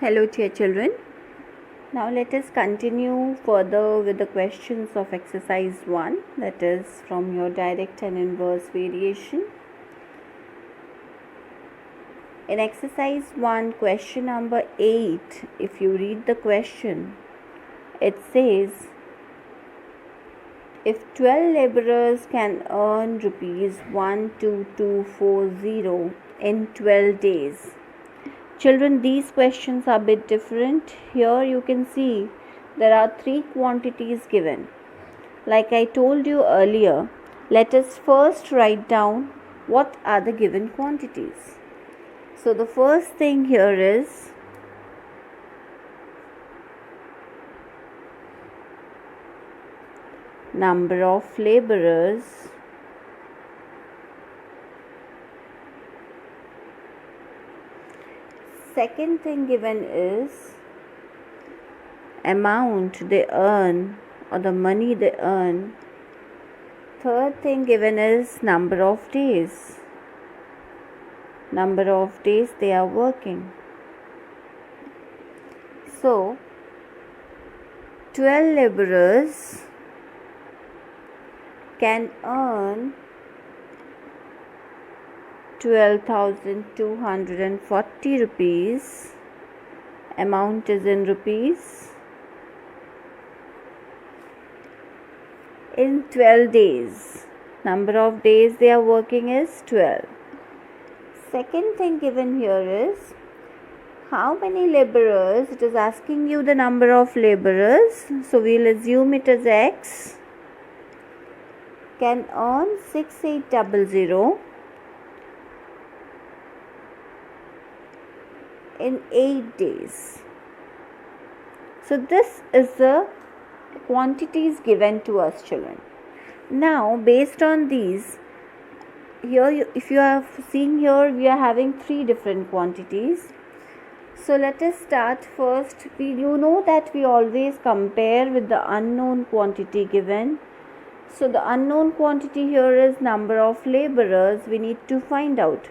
Hello dear children. Now let us continue further with the questions of exercise 1, that is from your direct and inverse variation. In exercise 1, question number 8, if you read the question, it says, if 12 laborers can earn rupees 12240 in 12 days. Children, these questions are a bit different. Here you can see there are 3 quantities given. Like I told you earlier, let us first write down what are the given quantities. So the first thing here is number of laborers . Second thing given is amount they earn or the money they earn. Third thing given is number of days. Number of days they are working. So 12 laborers can earn 12,240 rupees. Amount is in rupees. In 12 days. Number of days they are working is 12. Second thing given here is how many laborers. It is asking you the number of laborers. So we'll assume it as X. Can earn 6800 in 8 days. So this is the quantities given to us, children. Now based on these, here if you are seeing here, we are having 3 different quantities. So let us start first. You know that we always compare with the unknown quantity given. So the unknown quantity here is number of laborers we need to find out.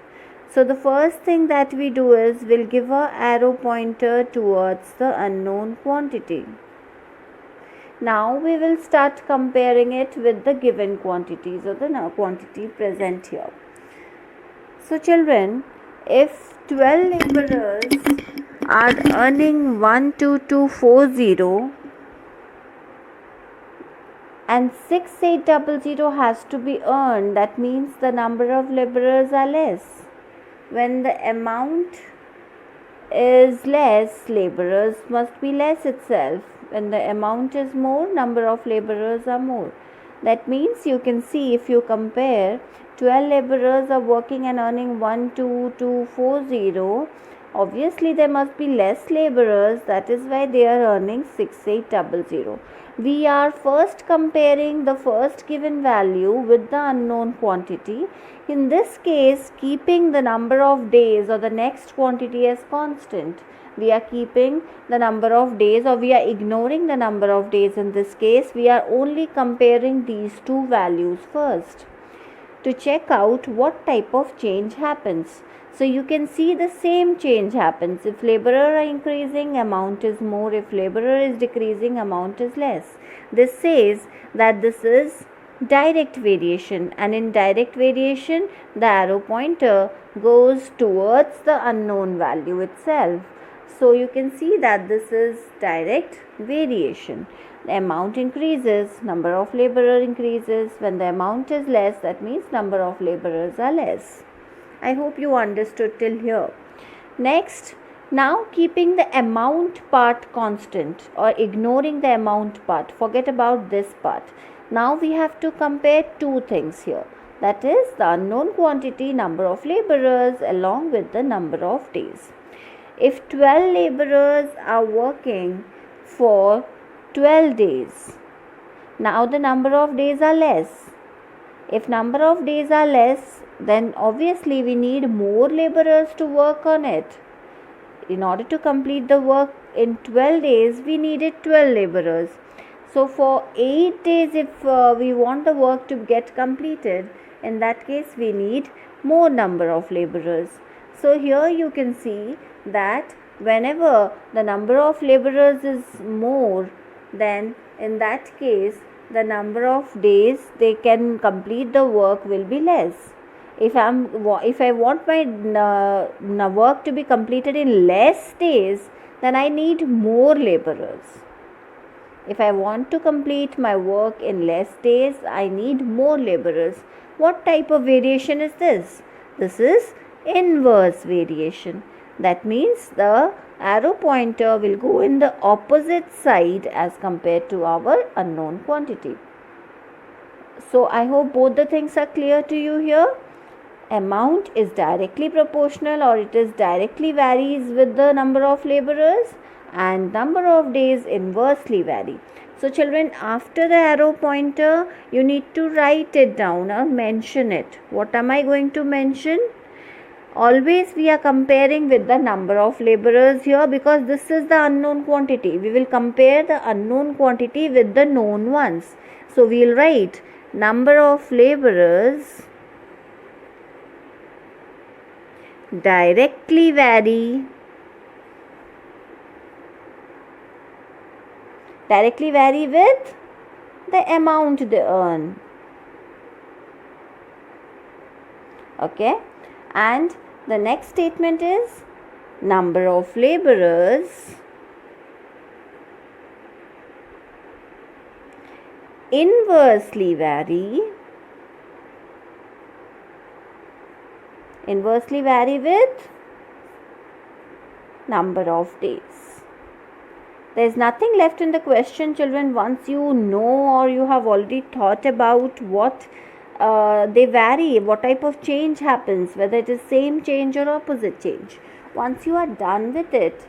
So the first thing that we do is we'll give a arrow pointer towards the unknown quantity. Now we will start comparing it with the given quantities or the quantity present here. So children, if 12 laborers are earning 12240 and 6800 has to be earned, that means the number of laborers are less. When the amount is less, laborers must be less itself. When the amount is more, number of laborers are more. That means you can see, if you compare, 12 laborers are working and earning 12240. Obviously there must be less laborers, that is why they are earning 6800. We are first comparing the first given value with the unknown quantity. In this case, keeping the number of days or the next quantity as constant. We are keeping the number of days, or we are ignoring the number of days in this case. We are only comparing these two values first to check out what type of change happens. So you can see the same change happens. If laborer are increasing, amount is more. If laborer is decreasing, amount is less. This says that this is direct variation, and in direct variation the arrow pointer goes towards the unknown value itself. So you can see that this is direct variation. The amount increases, number of laborers increases. When the amount is less, that means number of laborers are less. I hope you understood till here. Next, now keeping the amount part constant or ignoring the amount part, forget about this part. Now we have to compare two things here. That is the unknown quantity, number of laborers, along with the number of days. If 12 laborers are working for 12 days, now the number of days are less. If number of days are less, then obviously we need more laborers to work on it. In order to complete the work in 12 days, we needed 12 laborers. So for 8 days, if we want the work to get completed, in that case we need more number of laborers. So here you can see that Whenever the number of laborers is more, then in that case the number of days they can complete the work will be less. If I want my work to be completed in less days, then I need more laborers. If I want to complete my work in less days, I need more laborers. What type of variation is this? This is inverse variation. That means the arrow pointer will go in the opposite side as compared to our unknown quantity. So I hope both the things are clear to you here. Amount is directly proportional, or it is directly varies with the number of laborers, and number of days inversely vary. So children, after the arrow pointer, you need to write it down or mention it. What am I going to mention? Always we are comparing with the number of laborers here, because this is the unknown quantity. We will compare the unknown quantity with the known ones. So we will write number of laborers directly vary with the amount they earn. Okay, and the next statement is number of laborers inversely vary with number of days. There is nothing left in the question, children. Once you know, or you have already thought about what they vary, what type of change happens, whether it is same change or opposite change. Once you are done with it,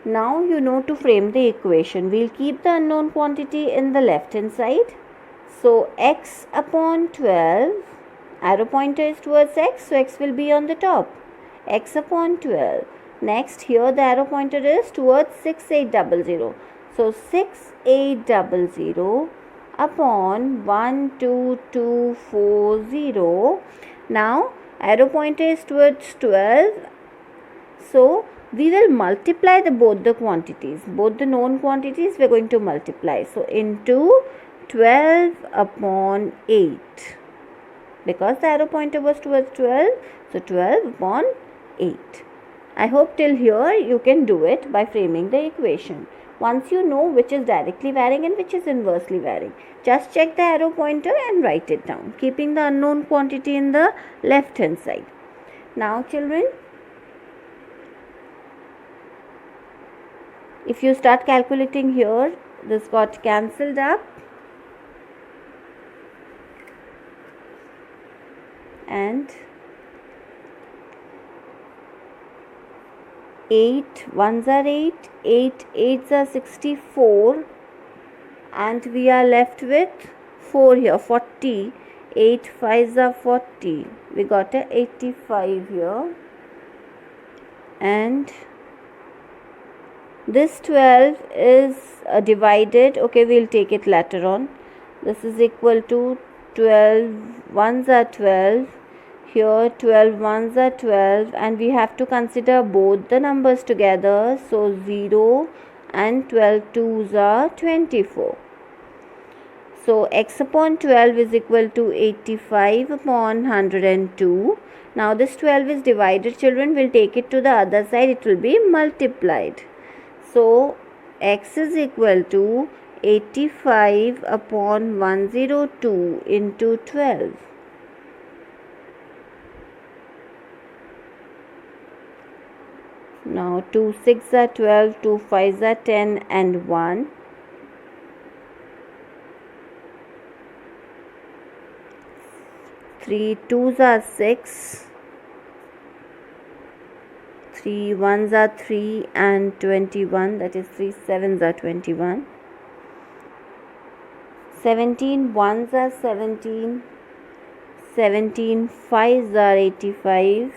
now you know to frame the equation. We'll keep the unknown quantity in the left hand side. So x upon 12, arrow pointer is towards x, so x will be on the top. X upon 12. Next, here the arrow pointer is towards 6800. So 6800 upon 12240. Now arrow pointer is towards 12. So we will multiply both the quantities, both the known quantities we are going to multiply. So into 12 upon 8, because the arrow pointer was towards 12. So 12 upon 8. I hope till here you can do it by framing the equation. Once you know which is directly varying and which is inversely varying, just check the arrow pointer and write it down, keeping the unknown quantity in the left hand side. Now children, if you start calculating here, this got cancelled up, and 8 ones are 8, 8 8s are 64, and we are left with 4 here, 40, 8 5s are 40, we got a 85 here, and this 12 is divided, okay, we'll take it later on. This is equal to 12 ones are 12, here 12 ones are 12, and we have to consider both the numbers together. So 0 and 12 twos are 24. So x upon 12 is equal to 85 upon 102. Now this 12 is divided, children. We'll take it to the other side. It will be multiplied. So x is equal to 85 upon 102 into 12. Now 2 6 are 12, 2 5 are 10, and 1. 3 2s are 6, 3 1s are 3, and 21, that is 3 7s are 21. 17 1s are 17, 17 5s are 85.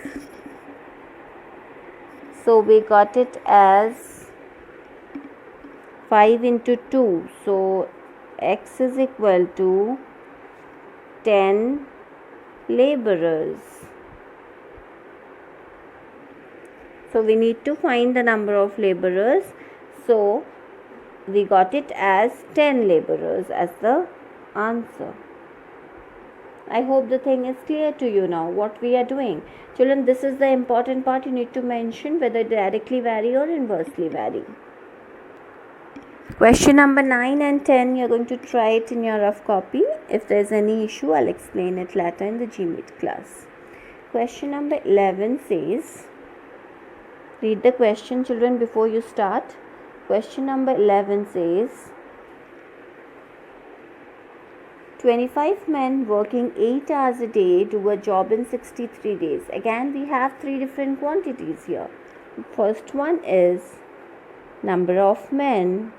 So we got it as 5 into 2. So x is equal to 10 laborers. So we need to find the number of laborers. So we got it as 10 laborers as the answer. I hope the thing is clear to you now what we are doing. Children, this is the important part. You need to mention whether directly vary or inversely vary. Question number 9 and 10, you are going to try it in your rough copy. If there is any issue, I'll explain it later in the GMAT class. Question number 11 says, read the question, children, before you start. Question number 11 says, 25 men working 8 hours a day do a job in 63 days. Again, we have 3 different quantities here. First one is number of men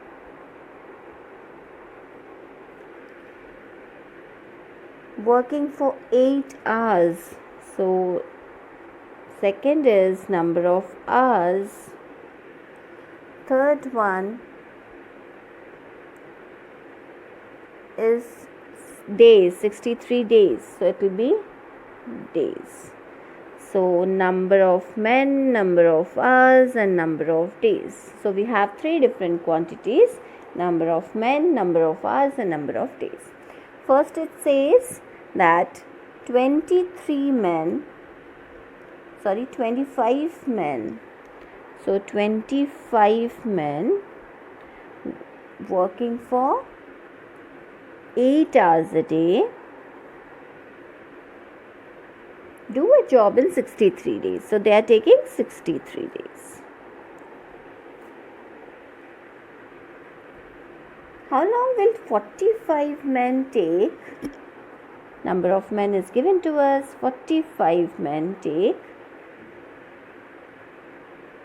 working for 8 hours. So, second is number of hours. Third one is days, 63 days. So, it will be days. So, number of men, number of hours and number of days. So, we have 3 different quantities. Number of men, number of hours and number of days. First it says that 25 men. So 25 men working for 8 hours a day do a job in 63 days. So they are taking 63 days. How long will 45 men take? Number of men is given to us. 45 men take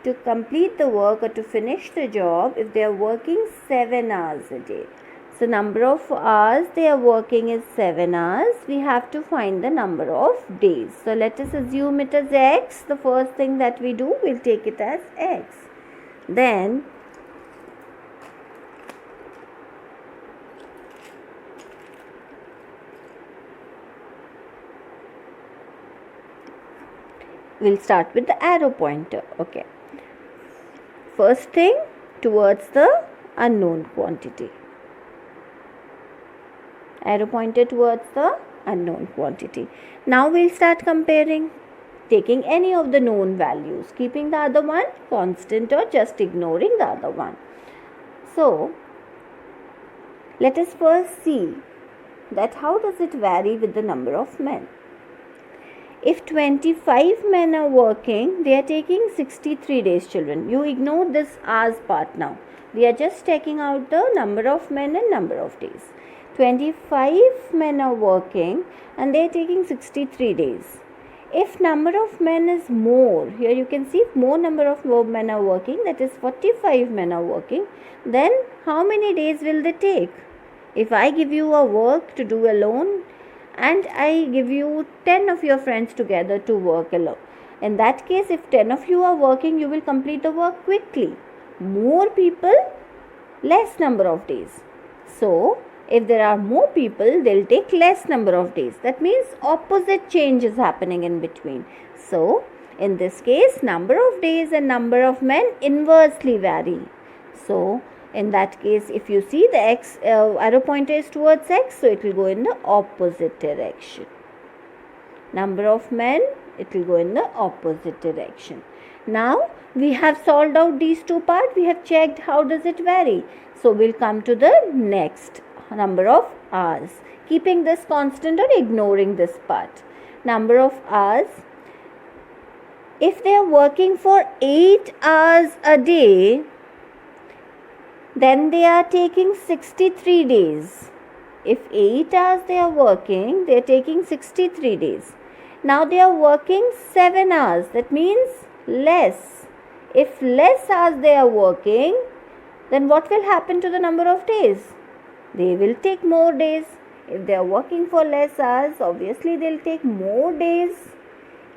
to complete the work or to finish the job if they are working 7 hours a day. So number of hours they are working is 7 hours. We have to find the number of days. So let us assume it as x. The first thing that we do, we'll take it as x. Then we'll start with the arrow pointer. Okay. First thing, towards the unknown quantity. Arrow pointer towards the unknown quantity. Now we'll start comparing, taking any of the known values, keeping the other one constant or just ignoring the other one. So, let us first see that how does it vary with the number of men. If 25 men are working, they are taking 63 days, children. You ignore this hours part now. We are just taking out the number of men and number of days. 25 men are working and they are taking 63 days. If number of men is more, here you can see more number of men are working, that is 45 men are working, then how many days will they take? If I give you a work to do alone, and I give you 10 of your friends together to work alone. In that case, if 10 of you are working, you will complete the work quickly. More people, less number of days. So, if there are more people, they'll take less number of days. That means opposite change is happening in between. So, in this case, number of days and number of men inversely vary. So, in that case, if you see the x arrow pointer is towards x, so it will go in the opposite direction. Number of men, it will go in the opposite direction. Now, we have solved out these two parts. We have checked how does it vary. So, we'll come to the next number of hours. Keeping this constant or ignoring this part. Number of hours. If they are working for 8 hours a day, then they are taking 63 days. If 8 hours they are working, they are taking 63 days. Now they are working 7 hours. That means less. If less hours they are working, then what will happen to the number of days? They will take more days. If they are working for less hours, obviously they will take more days.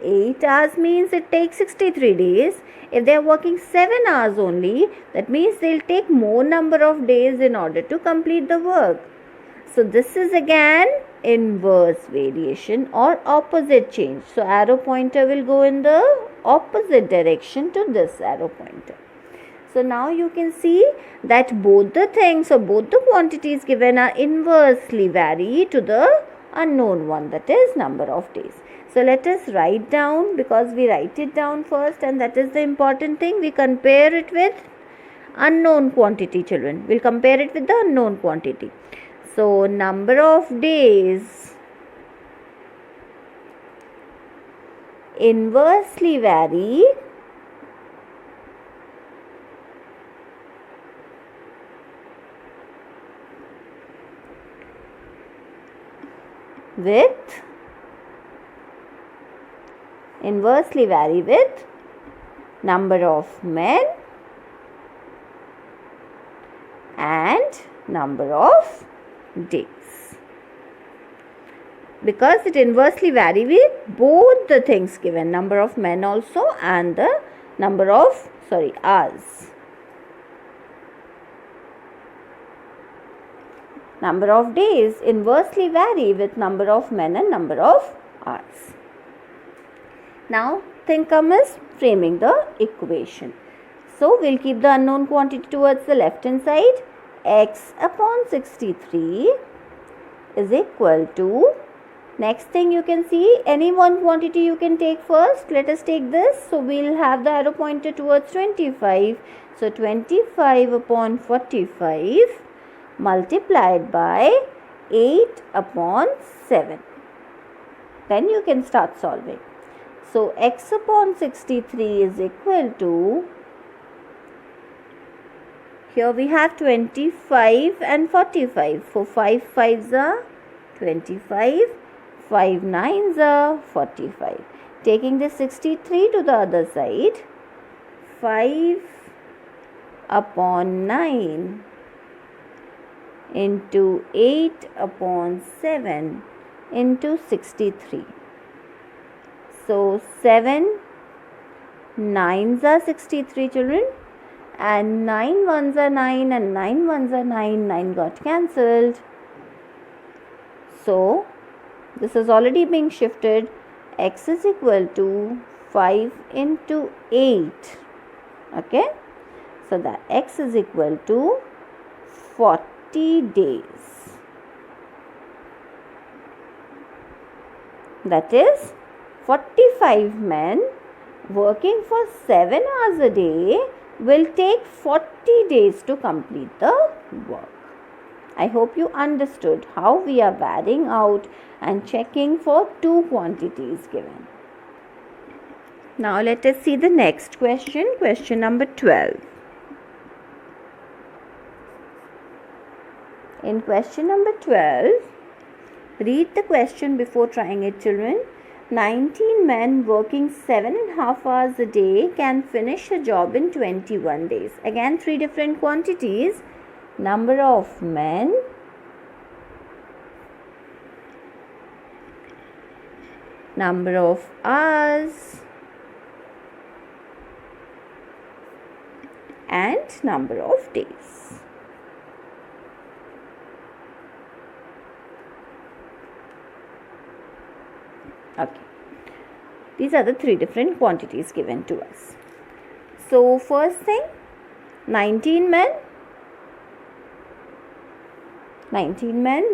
8 hours means it takes 63 days. If they are working 7 hours only, that means they will take more number of days in order to complete the work. So this is again inverse variation or opposite change. So arrow pointer will go in the opposite direction to this arrow pointer. So now you can see that both the things or both the quantities given are inversely vary to the unknown one, that is number of days. So let us write down, because we write it down first and that is the important thing. We compare it with unknown quantity, children. We'll compare it with the unknown quantity. So number of days inversely vary with number of men and number of days, because it inversely vary with both the things given, number of men also and the number of hours. Number of days inversely vary with number of men and number of hours. Now thing comes as framing the equation. So we'll keep the unknown quantity towards the left hand side. X upon 63 is equal to, next thing you can see, any one quantity you can take first. Let us take this. So we'll have the arrow pointer towards 25. So 25 upon 45 multiplied by 8 upon 7. Then you can start solving. So x upon 63 is equal to, here we have 25 and 45. For 5 5s are 25, 5 9s are 45. Taking this 63 to the other side, 5 upon 9 into 8 upon 7 into 63. So 7 9s are 63, children, and 9 1s are 9 and 9 1s are 9. 9 got cancelled. So this is already being shifted. X is equal to 5 into 8. Okay. So that X is equal to 40 days. That is 45 men working for 7 hours a day will take 40 days to complete the work. I hope you understood how we are varying out and checking for two quantities given. Now let us see the next question, question number 12. In question number 12, read the question before trying it, children. 19 men working 7.5 hours a day can finish a job in 21 days. Again, three different quantities. Number of men, number of hours, and number of days. Okay. These are the three different quantities given to us. So first thing, 19 men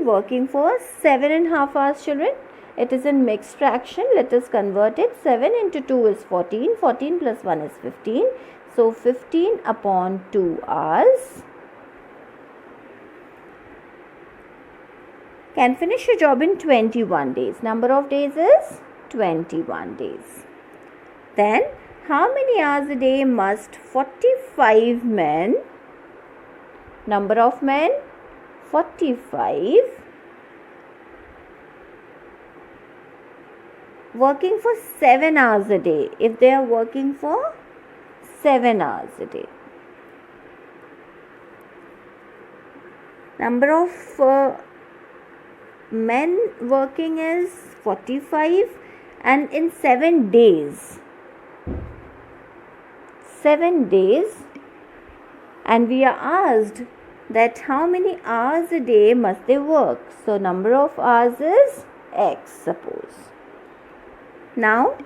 working for 7.5 hours, children. It is in mixed fraction. Let us convert it. 7 into 2 is 14. 14 plus 1 is 15. So 15 upon 2 hours can finish a job in 21 days. Number of days is 21 days. Then how many hours a day must 45 men, number of men 45, working for 7 hours a day, if they are working for 7 hours a day. Number of men working is 45 and in 7 days. 7 days, and we are asked that how many hours a day must they work. So number of hours is X, suppose. Now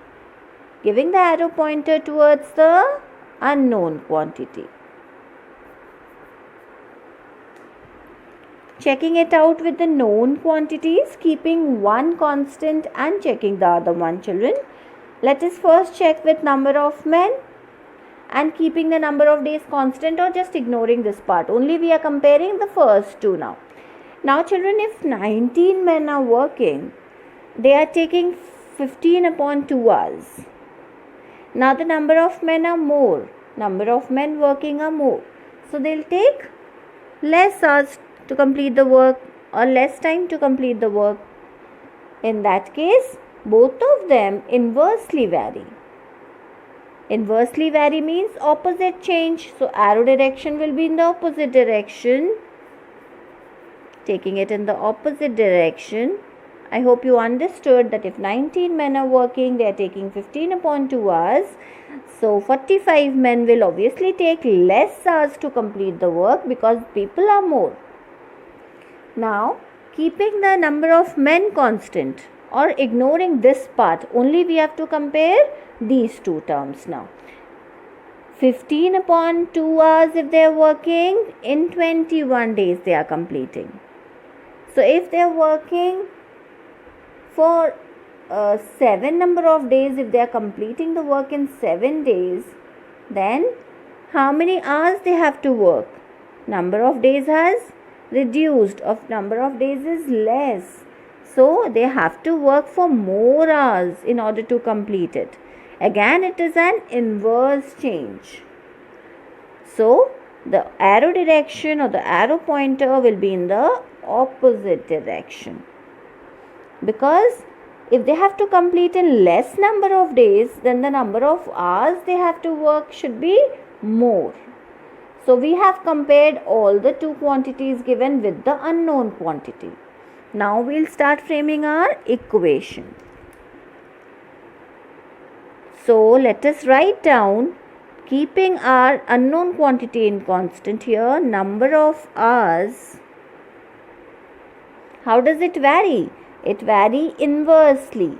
giving the arrow pointer towards the unknown quantity. Checking it out with the known quantities, keeping one constant and checking the other one, children. Let us first check with number of men and keeping the number of days constant, or just ignoring this part. Only we are comparing the first two now. Now children, if 19 men are working, they are taking 15 upon 2 hours. Now the number of men are more. Number of men working are more. So they will take less hours to complete the work, or less time to complete the work. In that case, both of them inversely vary. Inversely vary means opposite change. So arrow direction will be in the opposite direction. Taking it in the opposite direction. I hope you understood that if 19 men are working, they are taking 15 upon 2 hours. So 45 men will obviously take less hours to complete the work because people are more. Now, keeping the number of men constant or ignoring this part, only we have to compare these two terms now. 15 upon 2 hours if they are working, in 21 days they are completing. So if they are working for 7 number of days, if they are completing the work in 7 days, then how many hours they have to work? Number of days has reduced, of number of days is less. So they have to work for more hours in order to complete it. Again, it is an inverse change. So the arrow direction or the arrow pointer will be in the opposite direction. Because if they have to complete in less number of days, then the number of hours they have to work should be more. So we have compared all the two quantities given with the unknown quantity. Now we'll start framing our equation. So let us write down, keeping our unknown quantity in constant here, number of hours. How does it vary? It varies inversely.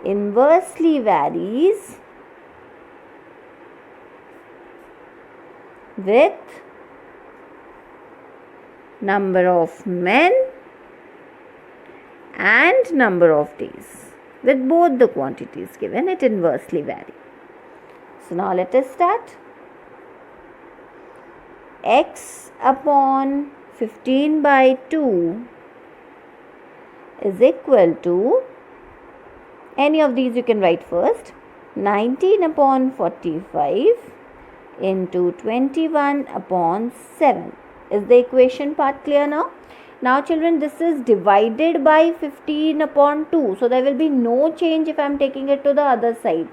Inversely varies with number of men and number of days. With both the quantities given, it inversely varies. So now let us start. X upon 15 by 2 is equal to, any of these you can write first, 19 upon 45 into 21 upon 7. Is the equation part clear now? Now children, this is divided by 15 upon 2. So there will be no change if I am taking it to the other side.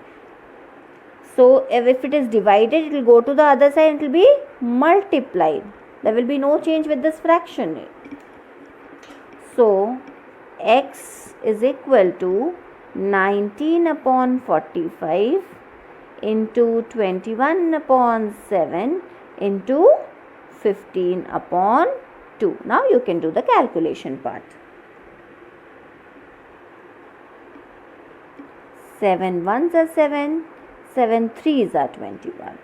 So if it is divided, it will go to the other side and it will be multiplied. There will be no change with this fraction. So X is equal to 19 upon 45 into 21 upon 7 into 15 upon 2. Now you can do the calculation part. 7 ones are 7, 7 threes are 21.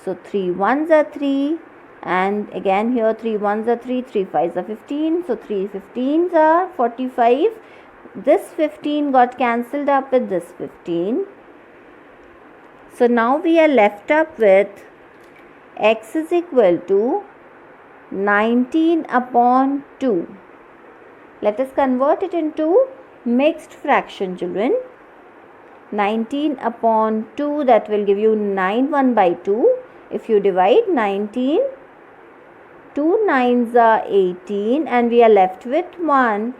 So 3 ones are 3, and again here 3 ones are 3, 3 fives are 15. So 3 15s are 45. This 15 got cancelled up with this 15. So now we are left up with X is equal to 19 upon 2. Let us convert it into mixed fraction, children. 19 upon 2, that will give you 9 1 by 2. If you divide 19, 2 9s are 18 and we are left with 1.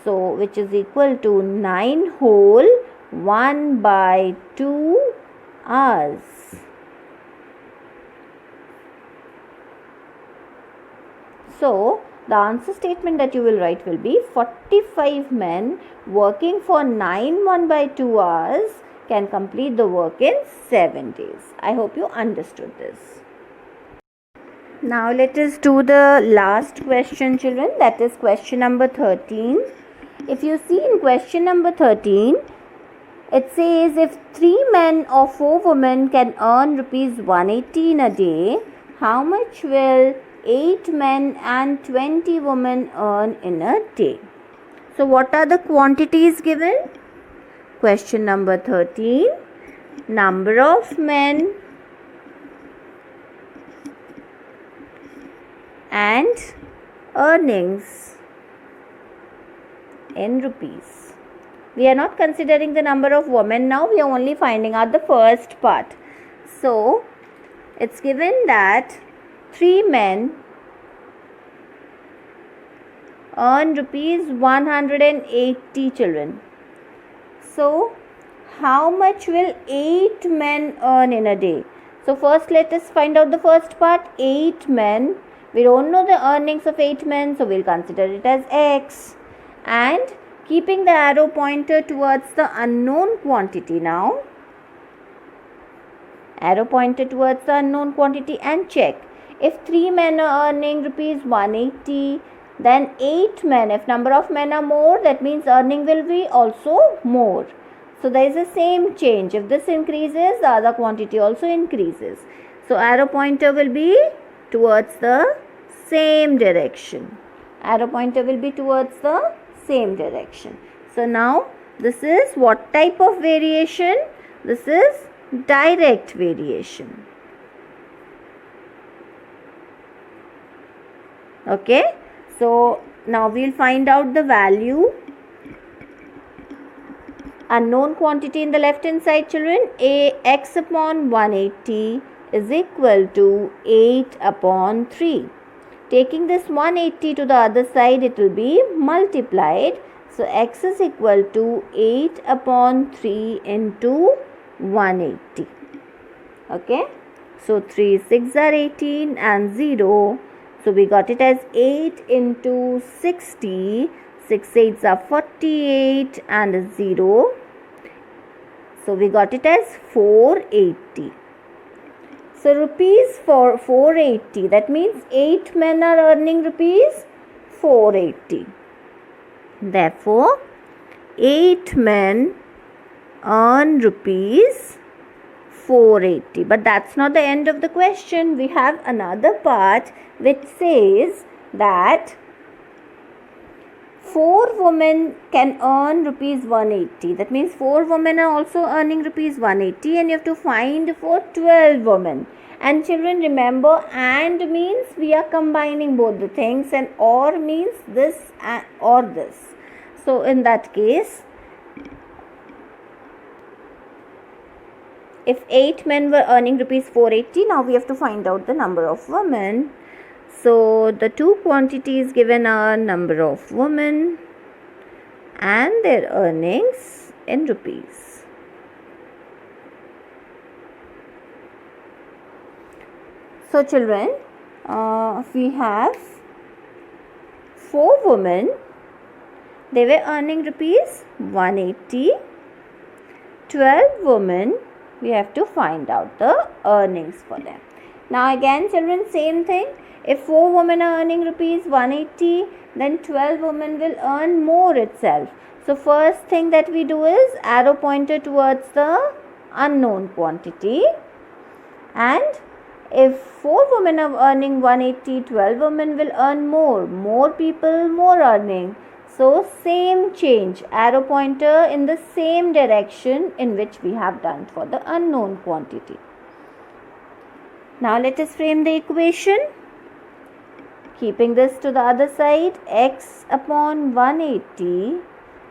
So which is equal to 9 whole 1 by 2 hours. So the answer statement that you will write will be 45 men working for 9 1 by 2 hours can complete the work in 7 days. I hope you understood this. Now let us do the last question, children. That is question number 13. If you see in question number 13, it says if 3 men or 4 women can earn rupees 180 in a day, how much will 8 men and 20 women earn in a day? So what are the quantities given? Question number 13. Number of men and earnings in rupees. We are not considering the number of women now, we are only finding out the first part. So, it's given that 3 men earn rupees 180, children. So, how much will 8 men earn in a day? So, first let us find out the first part, 8 men. We don't know the earnings of 8 men, so we'll consider it as X. And keeping the arrow pointer towards the unknown quantity now. Arrow pointer towards the unknown quantity and check. If 3 men are earning rupees 180, then 8 men, if number of men are more, that means earning will be also more. So there is the same change. If this increases, the other quantity also increases. So arrow pointer will be towards the same direction. Arrow pointer will be towards the same direction. So now this is what type of variation? This is direct variation. Okay. So now we'll find out the value. Unknown quantity in the left hand side, children. X upon 180 is equal to 8 upon 3. Taking this 180 to the other side, it will be multiplied. So X is equal to 8 upon 3 into 180. Okay. So 3 6 are 18 and 0. So we got it as 8 into 60. 6 8s are 48 and 0. So we got it as 480. So rupees for 480. That means 8 men are earning rupees 480. Therefore, 8 men earn rupees 480. But that's not the end of the question. We have another part which says that 4 women can earn rupees 180. That means 4 women are also earning rupees 180 and you have to find for 12 women. And children, remember, and means we are combining both the things and or means this or this. So in that case, if 8 men were earning rupees 480, now we have to find out the number of women. So the two quantities given are number of women and their earnings in rupees. So children, we have 4 women. They were earning rupees 180. 12 women, we have to find out the earnings for them. Now again children, same thing. If 4 women are earning rupees 180, then 12 women will earn more itself. So first thing that we do is arrow pointer towards the unknown quantity. And if 4 women are earning 180, 12 women will earn more. More people, more earning. So same change, arrow pointer in the same direction in which we have done for the unknown quantity. Now let us frame the equation. Keeping this to the other side, X upon 180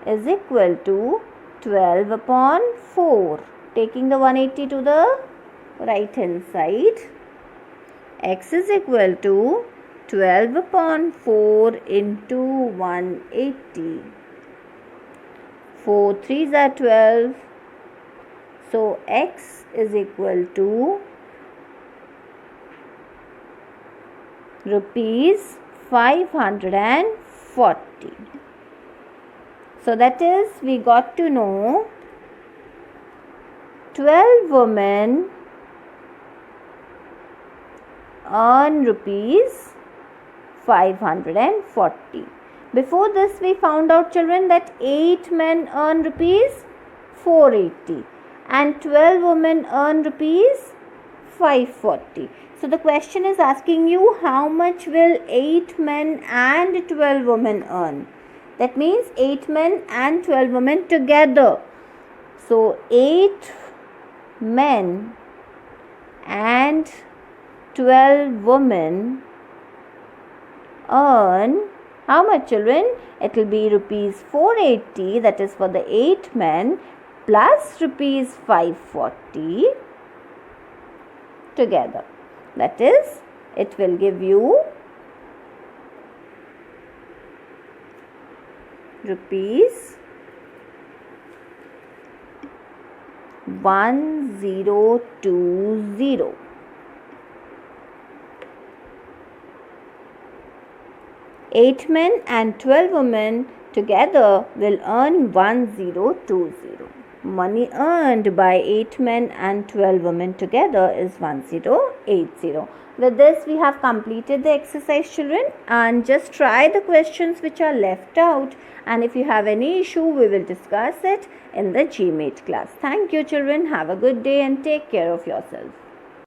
is equal to 12 upon 4. Taking the 180 to the right hand side, X is equal to 12 upon 4 into 180. 4 3s are 12. So X is equal to rupees 540. So that is, we got to know 12 women earn rupees 540. Before this we found out, children, that 8 men earn rupees 480 and 12 women earn rupees 540. So the question is asking you how much will 8 men and 12 women earn. That means 8 men and 12 women together. So 8 men and 12 women earn how much, children? It will be rupees 480, that is for the 8 men, plus rupees 540 together. That is, it will give you rupees 1020. 8 men and 12 women together will earn 1020. Money earned by 8 men and 12 women together is 1080. With this, we have completed the exercise, children, and just try the questions which are left out, and if you have any issue, we will discuss it in the GMAT class. Thank you, children. Have a good day and take care of yourself.